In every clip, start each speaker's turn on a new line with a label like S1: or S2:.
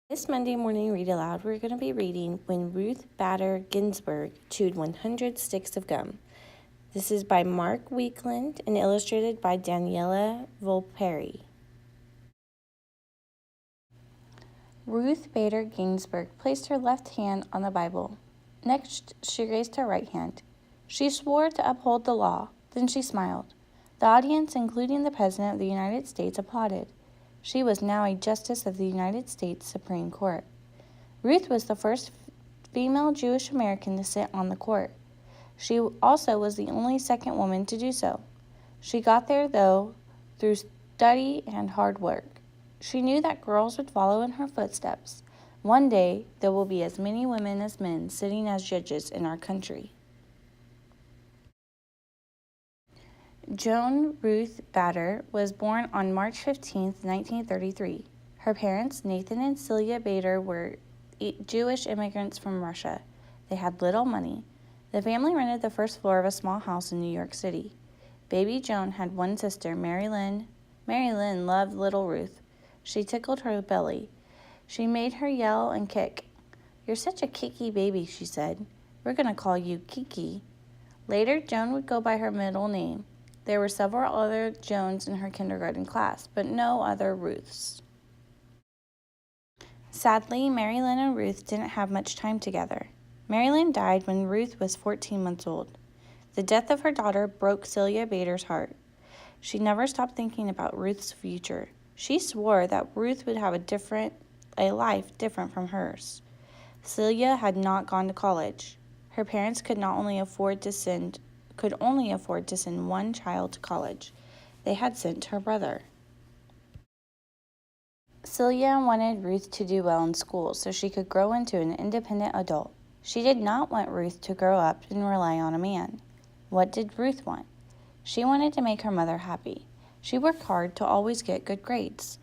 S1: This Monday morning read aloud, we're going to be reading When Ruth Bader Ginsburg Chewed 100 Sticks of Gum. This is by Mark Weekland and illustrated by Daniela Volperi. Ruth Bader Ginsburg placed her left hand on the Bible. Next, she raised her right hand. She swore to uphold the law. Then she smiled. The audience, including the President of the United States, applauded. She was now a Justice of the United States Supreme Court. Ruth was the first female Jewish American to sit on the court. She also was the only second woman to do so. She got there, though, through study and hard work. She knew that girls would follow in her footsteps. One day, there will be as many women as men sitting as judges in our country. Joan Ruth Bader was born on March 15, 1933. Her parents, Nathan and Celia Bader, were Jewish immigrants from Russia. They had little money. The family rented the first floor of a small house in New York City. Baby Joan had one sister, Mary Lynn. Mary Lynn loved little Ruth. She tickled her belly. She made her yell and kick. "You're such a kicky baby," she said. "We're going to call you Kiki." Later, Joan would go by her middle name. There were several other Joans in her kindergarten class, but no other Ruths. Sadly, Mary Lynn and Ruth didn't have much time together. Mary Lynn died when Ruth was 14 months old. The death of her daughter broke Celia Bader's heart. She never stopped thinking about Ruth's future. She swore that Ruth would have a life different from hers. Celia had not gone to college. Her parents could only afford to send one child to college. They had sent her brother. Celia wanted Ruth to do well in school so she could grow into an independent adult. She did not want Ruth to grow up and rely on a man. What did Ruth want? She wanted to make her mother happy. She worked hard to always get good grades.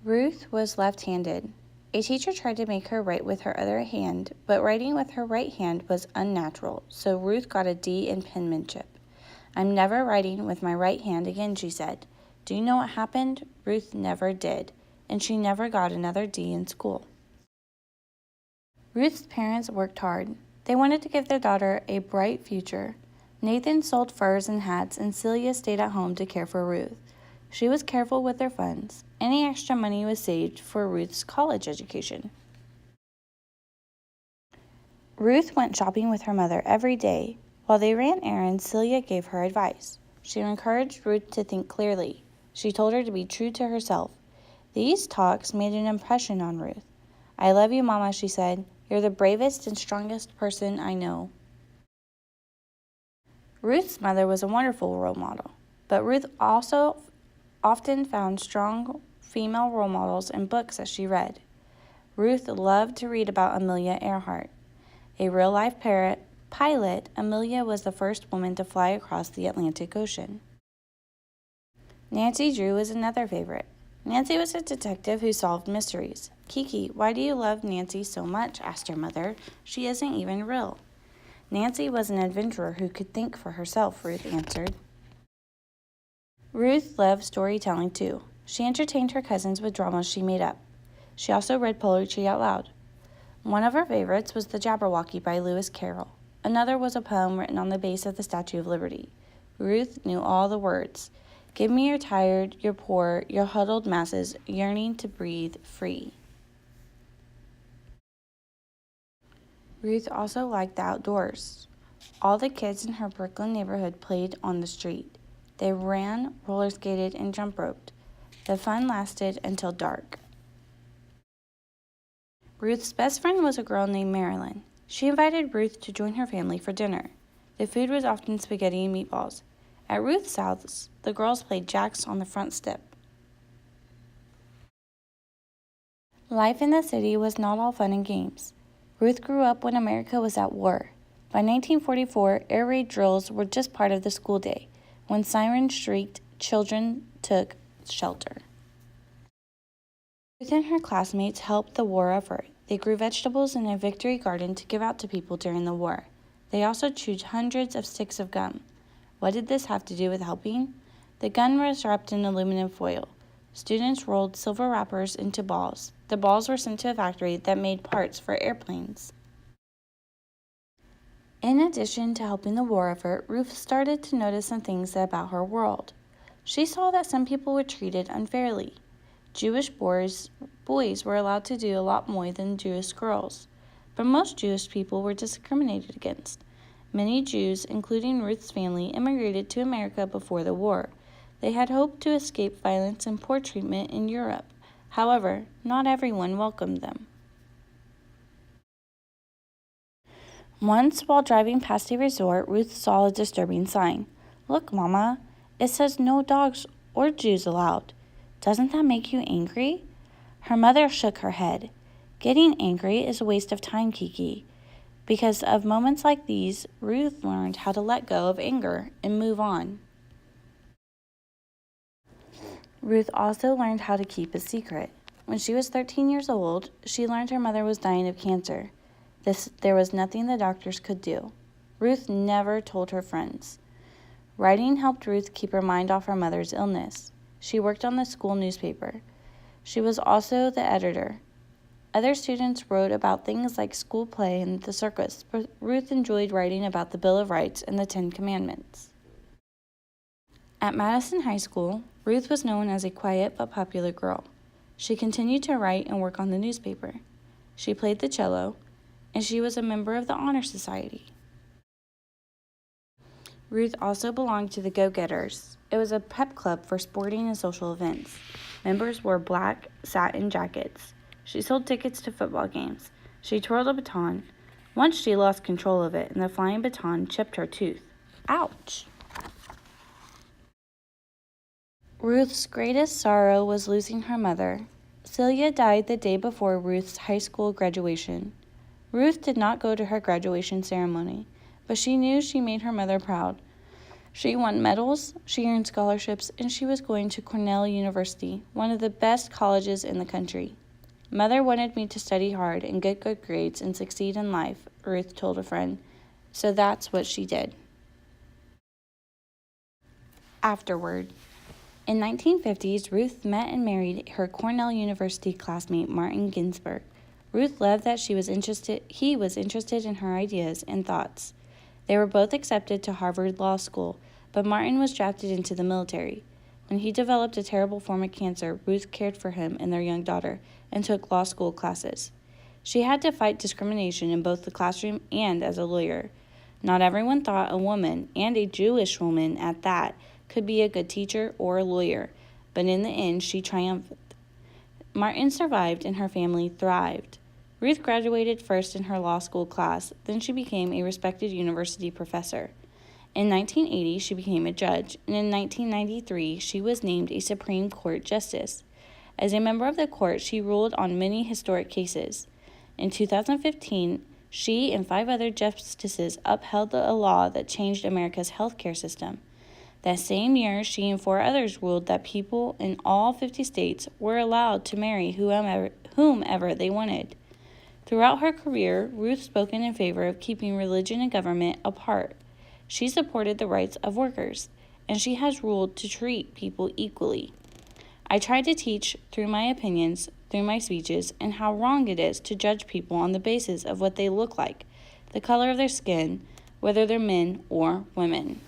S1: Ruth was left-handed. A teacher tried to make her write with her other hand, but writing with her right hand was unnatural, so Ruth got a D in penmanship. "I'm never writing with my right hand again," she said. Do you know what happened? Ruth never did, and she never got another D in school. Ruth's parents worked hard. They wanted to give their daughter a bright future. Nathan sold furs and hats, and Celia stayed at home to care for Ruth. She was careful with their funds. Any extra money was saved for Ruth's college education. Ruth went shopping with her mother every day. While they ran errands, Celia gave her advice. She encouraged Ruth to think clearly. She told her to be true to herself. These talks made an impression on Ruth. "I love you, Mama," she said. "You're the bravest and strongest person I know." Ruth's mother was a wonderful role model, but Ruth also often found strong female role models in books that she read. Ruth loved to read about Amelia Earhart. A real-life pilot, Amelia was the first woman to fly across the Atlantic Ocean. Nancy Drew was another favorite. Nancy was a detective who solved mysteries. "Kiki, why do you love Nancy so much?" asked her mother. "She isn't even real." "Nancy was an adventurer who could think for herself," Ruth answered. Ruth loved storytelling too. She entertained her cousins with dramas she made up. She also read poetry out loud. One of her favorites was The Jabberwocky by Lewis Carroll. Another was a poem written on the base of the Statue of Liberty. Ruth knew all the words. "Give me your tired, your poor, your huddled masses, yearning to breathe free." Ruth also liked the outdoors. All the kids in her Brooklyn neighborhood played on the street. They ran, roller skated, and jump roped. The fun lasted until dark. Ruth's best friend was a girl named Marilyn. She invited Ruth to join her family for dinner. The food was often spaghetti and meatballs. At Ruth's house, the girls played jacks on the front step. Life in the city was not all fun and games. Ruth grew up when America was at war. By 1944, air raid drills were just part of the school day. When sirens shrieked, children took shelter. Ruth and her classmates helped the war effort. They grew vegetables in a victory garden to give out to people during the war. They also chewed hundreds of sticks of gum. What did this have to do with helping? The gun was wrapped in aluminum foil. Students rolled silver wrappers into balls. The balls were sent to a factory that made parts for airplanes. In addition to helping the war effort, Ruth started to notice some things about her world. She saw that some people were treated unfairly. Jewish boys were allowed to do a lot more than Jewish girls, but most Jewish people were discriminated against. Many Jews, including Ruth's family, immigrated to America before the war. They had hoped to escape violence and poor treatment in Europe. However, not everyone welcomed them. Once, while driving past a resort, Ruth saw a disturbing sign. "Look, Mama, it says no dogs or Jews allowed. Doesn't that make you angry?" Her mother shook her head. "Getting angry is a waste of time, Kiki." Because of moments like these, Ruth learned how to let go of anger and move on. Ruth also learned how to keep a secret. When she was 13 years old, she learned her mother was dying of cancer. There was nothing the doctors could do. Ruth never told her friends. Writing helped Ruth keep her mind off her mother's illness. She worked on the school newspaper. She was also the editor. Other students wrote about things like school play and the circus, but Ruth enjoyed writing about the Bill of Rights and the 10 Commandments. At Madison High School, Ruth was known as a quiet but popular girl. She continued to write and work on the newspaper. She played the cello, and she was a member of the Honor Society. Ruth also belonged to the Go-Getters. It was a pep club for sporting and social events. Members wore black satin jackets. She sold tickets to football games. She twirled a baton. Once she lost control of it, and the flying baton chipped her tooth. Ouch! Ruth's greatest sorrow was losing her mother. Celia died the day before Ruth's high school graduation. Ruth did not go to her graduation ceremony, but she knew she made her mother proud. She won medals, she earned scholarships, and she was going to Cornell University, one of the best colleges in the country. "Mother wanted me to study hard and get good grades and succeed in life," Ruth told a friend, "so that's what she did." Afterward. In 1950s, Ruth met and married her Cornell University classmate Martin Ginsburg. Ruth loved that he was interested in her ideas and thoughts. They were both accepted to Harvard Law School, but Martin was drafted into the military. When he developed a terrible form of cancer, Ruth cared for him and their young daughter and took law school classes. She had to fight discrimination in both the classroom and as a lawyer. Not everyone thought a woman, and a Jewish woman at that, could be a good teacher or a lawyer, but in the end she triumphed. Martin survived and her family thrived. Ruth graduated first in her law school class, then she became a respected university professor. In 1980, she became a judge, and in 1993, she was named a Supreme Court justice. As a member of the court, she ruled on many historic cases. In 2015, she and 5 other justices upheld a law that changed America's healthcare system. That same year, she and 4 others ruled that people in all 50 states were allowed to marry whomever they wanted. Throughout her career, Ruth spoke in favor of keeping religion and government apart. She supported the rights of workers, and she has ruled to treat people equally. I tried to teach through my opinions, through my speeches, and how wrong it is to judge people on the basis of what they look like, the color of their skin, whether they're men or women.